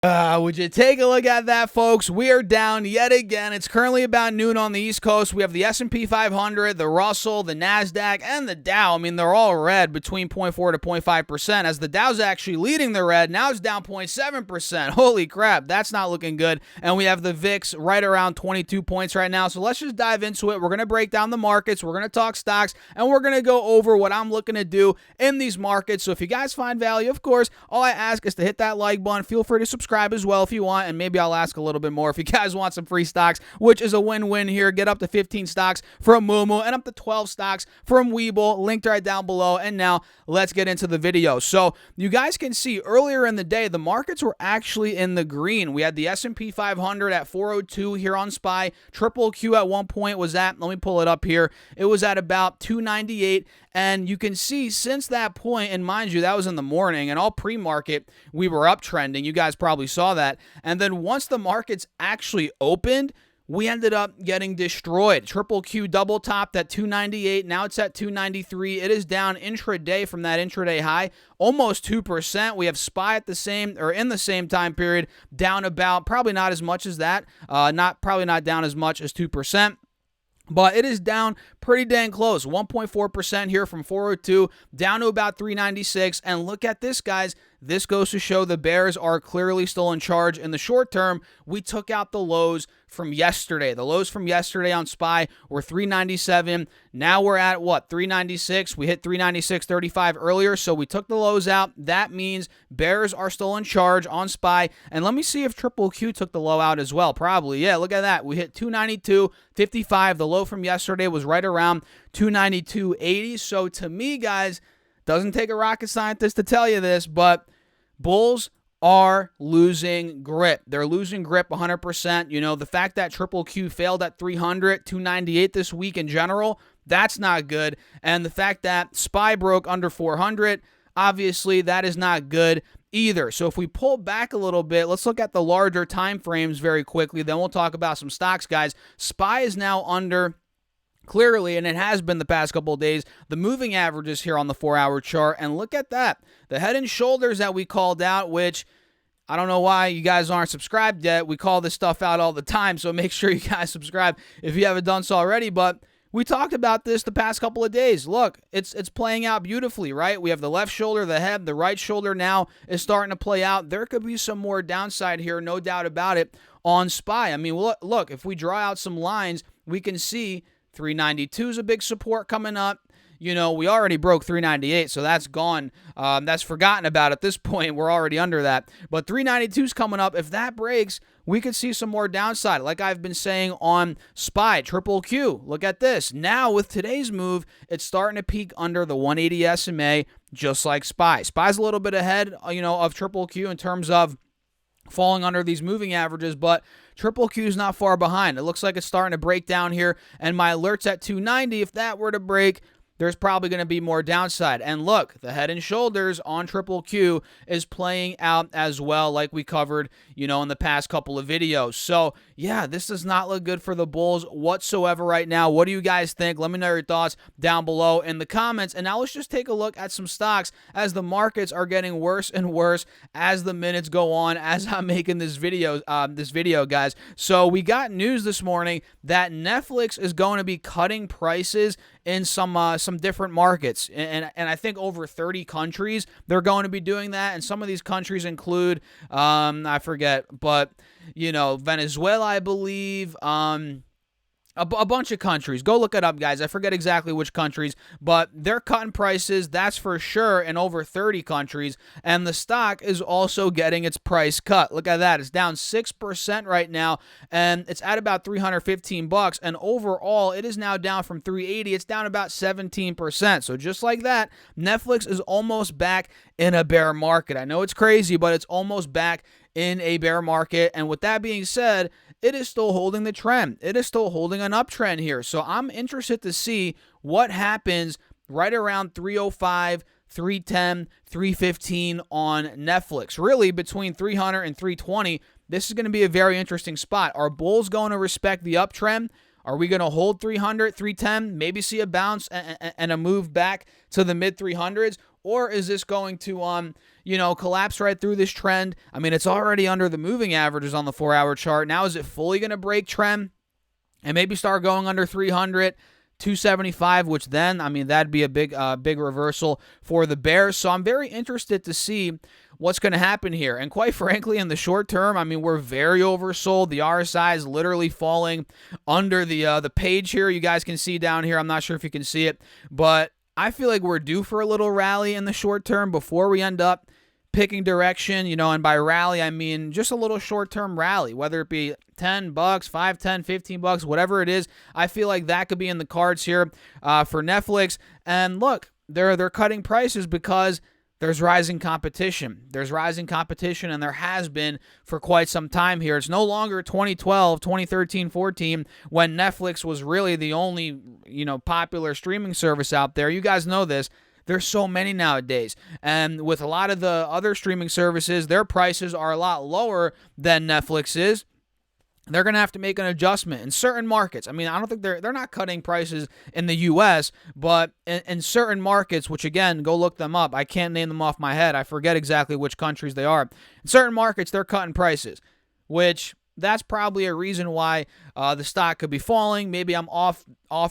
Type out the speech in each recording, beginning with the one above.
Would you take a look at that, folks? We are down yet again. It's currently about noon on the East Coast. We have the S&P 500, the Russell, the NASDAQ, and the Dow. I mean, they're all red between 0.4 to 0.5%, as the Dow's actually leading the red. Now it's down 0.7%. Holy crap, that's not looking good. And we have the VIX right around 22 points right now. So let's just dive into it. We're going to break down the markets. We're going to talk stocks, and we're going to go over what I'm looking to do in these markets. So if you guys find value, of course, all I ask is to hit that like button. Feel free to subscribe as well if you want, and maybe I'll ask a little bit more if you guys want some free stocks, which is a win-win here. Get up to 15 stocks from Moomoo and up to 12 stocks from Webull, linked right down below. And now let's get into the video. So you guys can see earlier in the day, the markets were actually in the green. We had the S&P 500 at 402 here on SPY. Triple Q at one point was at, let me pull it up here, it was at about 298. And you can see since that point, and mind you, that was in the morning, and all pre-market, we were uptrending. You guys probably saw that. And then once the markets actually opened, we ended up getting destroyed. Triple Q double topped at 298. Now it's at 293. It is down intraday from that intraday high, almost 2%. We have SPY at the same, or in the same time period, down about, probably not as much as that, probably not down as much as 2%. But it is down pretty dang close, 1.4% here from 402 down to about 396. And look at this, guys. This goes to show the bears are clearly still in charge. In the short term, we took out the lows from yesterday. The lows from yesterday on SPY were 397. Now we're at what? 396. We hit 396.35 earlier, so we took the lows out. That means bears are still in charge on SPY. And let me see if Triple Q took the low out as well. Probably. Yeah, look at that. We hit 292.55. The low from yesterday was right around 292.80. So to me, guys, doesn't take a rocket scientist to tell you this, but bulls are losing grip. They're losing grip 100%. You know, the fact that Triple Q failed at 300, 298 this week in general, that's not good. And the fact that SPY broke under 400, obviously that is not good either. So if we pull back a little bit, let's look at the larger time frames very quickly. Then we'll talk about some stocks, guys. SPY is now under, clearly, and it has been the past couple of days, the moving averages here on the 4-hour chart. And look at that. The head and shoulders that we called out, which I don't know why you guys aren't subscribed yet. We call this stuff out all the time, so make sure you guys subscribe if you haven't done so already. But we talked about this the past couple of days. Look, it's playing out beautifully, right? We have the left shoulder, the head, the right shoulder now is starting to play out. There could be some more downside here, no doubt about it, on SPY. I mean, look, if we draw out some lines, we can see 392 is a big support coming up. You know, we already broke 398, so that's gone. That's forgotten about at this point. We're already under that. But 392 is coming up. If that breaks, we could see some more downside. Like I've been saying on SPY, Triple Q. Look at this. Now, with today's move, it's starting to peak under the 180 SMA, just like SPY. SPY's a little bit ahead, of Triple Q in terms of falling under these moving averages, but Triple Q is not far behind. It looks like it's starting to break down here, and my alert's at 290. If that were to break, there's probably going to be more downside. And look, the head and shoulders on Triple Q is playing out as well, like we covered, in the past couple of videos. So, yeah, this does not look good for the bulls whatsoever right now. What do you guys think? Let me know your thoughts down below in the comments. And now let's just take a look at some stocks as the markets are getting worse and worse as the minutes go on, as I'm making this video, guys. So we got news this morning that Netflix is going to be cutting prices in some different markets, and I think over 30 countries they're going to be doing that. And some of these countries include I forget, but Venezuela, I believe, a bunch of countries. Go look it up, guys. I forget exactly which countries, but they're cutting prices, that's for sure, in over 30 countries. And the stock is also getting its price cut. Look at that. It's down 6% right now, and it's at about $315. And overall, it is now down from 380. It's down about 17%. So just like that, Netflix is almost back in a bear market. I know it's crazy, but it's almost back in a bear market. And with that being said, it is still holding the trend. It is still holding an uptrend here. So I'm interested to see what happens right around 305, 310, 315 on Netflix. Really, between 300 and 320, this is going to be a very interesting spot. Are bulls going to respect the uptrend? Are we going to hold 300, 310, maybe see a bounce and a move back to the mid 300s? or is this going to, collapse right through this trend? I mean, it's already under the moving averages on the 4-hour chart. Now, is it fully going to break trend and maybe start going under 300? 275, which then, I mean, that'd be a big reversal for the Bears. So I'm very interested to see what's going to happen here. And quite frankly, in the short term, I mean, we're very oversold. The RSI is literally falling under the page here. You guys can see down here. I'm not sure if you can see it, but I feel like we're due for a little rally in the short term before we end up picking direction, and by rally, I mean just a little short-term rally, whether it be $10, $5, $10, $15, whatever it is. I feel like that could be in the cards here for Netflix. And look, they're cutting prices because there's rising competition. There's rising competition, and there has been for quite some time here. It's no longer 2012, 2013, 14, when Netflix was really the only, popular streaming service out there. You guys know this. There's so many nowadays. And with a lot of the other streaming services, their prices are a lot lower than Netflix is. They're going to have to make an adjustment in certain markets. I mean, I don't think they're not cutting prices in the U.S., but in certain markets, which again, go look them up. I can't name them off my head. I forget exactly which countries they are. In certain markets, they're cutting prices, which that's probably a reason why the stock could be falling. Maybe I'm off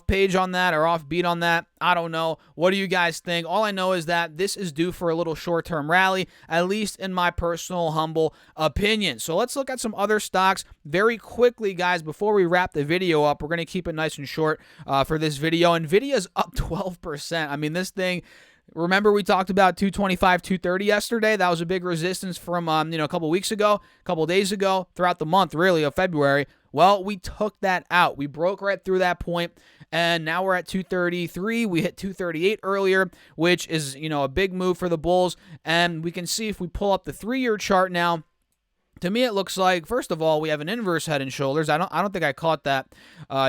page on that or off beat on that. I don't know. What do you guys think? All I know is that this is due for a little short-term rally, at least in my personal, humble opinion. So let's look at some other stocks very quickly, guys, before we wrap the video up. We're going to keep it nice and short for this video. NVIDIA's up 12%. I mean, this thing... Remember we talked about 225, 230 yesterday? That was a big resistance from, a couple weeks ago, a couple days ago, throughout the month, really, of February. Well, we took that out. We broke right through that point, and now we're at 233. We hit 238 earlier, which is, a big move for the bulls. And we can see if we pull up the 3-year chart now, to me, it looks like, first of all, we have an inverse head and shoulders. I don't think I caught that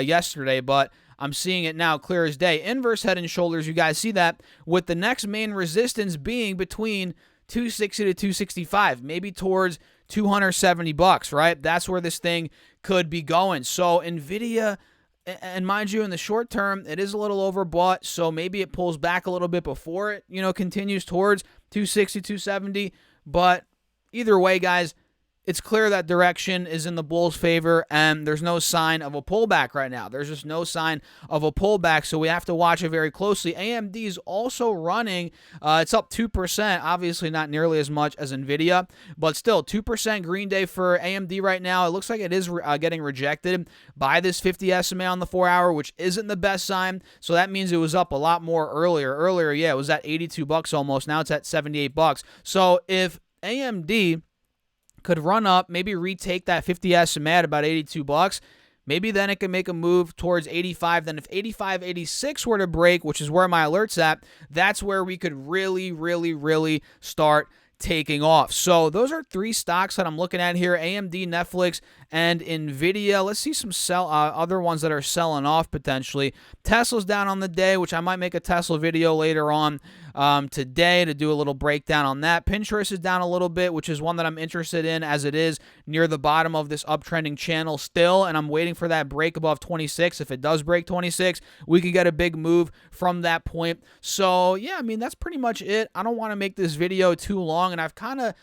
yesterday, but I'm seeing it now clear as day. Inverse head and shoulders, you guys see that, with the next main resistance being between 260 to 265, maybe towards $270, right? That's where this thing could be going. So NVIDIA, and mind you, in the short term, it is a little overbought, so maybe it pulls back a little bit before it, continues towards 260, 270. But either way, guys, it's clear that direction is in the bulls' favor, and there's no sign of a pullback right now. There's just no sign of a pullback, so we have to watch it very closely. AMD is also running. It's up 2%, obviously not nearly as much as NVIDIA, but still 2% green day for AMD right now. It looks like it is getting rejected by this 50 SMA on the 4-hour, which isn't the best sign, so that means it was up a lot more earlier. Earlier, yeah, it was at $82 almost. Now it's at $78. So if AMD could run up, maybe retake that 50 SMA at about $82, maybe then it can make a move towards 85. Then if 85, 86 were to break, which is where my alert's at, that's where we could really, really, really start taking off. So those are 3 stocks that I'm looking at here: AMD, Netflix, and NVIDIA. Let's see some other ones that are selling off potentially. Tesla's down on the day, which I might make a Tesla video later on today to do a little breakdown on that. Pinterest is down a little bit, which is one that I'm interested in, as it is near the bottom of this uptrending channel still, and I'm waiting for that break above 26. If it does break 26, we could get a big move from that point. So yeah, I mean, that's pretty much it. I don't want to make this video too long, and I kind of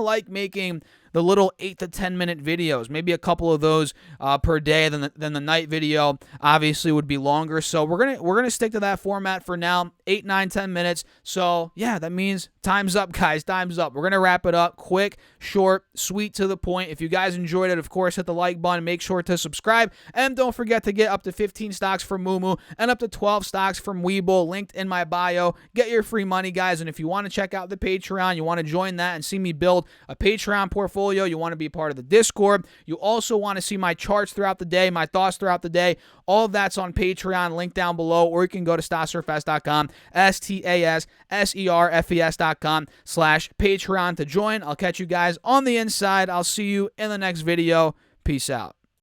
like making the little 8 to 10 minute videos, maybe a couple of those per day. Then the night video obviously would be longer. So we're gonna stick to that format for now, 8, 9, 10 minutes. So yeah, that means time's up, guys. Time's up. We're gonna wrap it up quick, short, sweet, to the point. If you guys enjoyed it, of course, hit the like button. Make sure to subscribe, and don't forget to get up to 15 stocks from Moomoo and up to 12 stocks from Webull, linked in my bio. Get your free money, guys. And if you want to check out the Patreon, you want to join that and see me build a Patreon portfolio, you want to be part of the Discord, you also want to see my charts throughout the day, my thoughts throughout the day, all of that's on Patreon, link down below, or you can go to stasserfest.com, stasserfes.com/Patreon to join. I'll catch you guys on the inside. I'll see you in the next video. Peace out.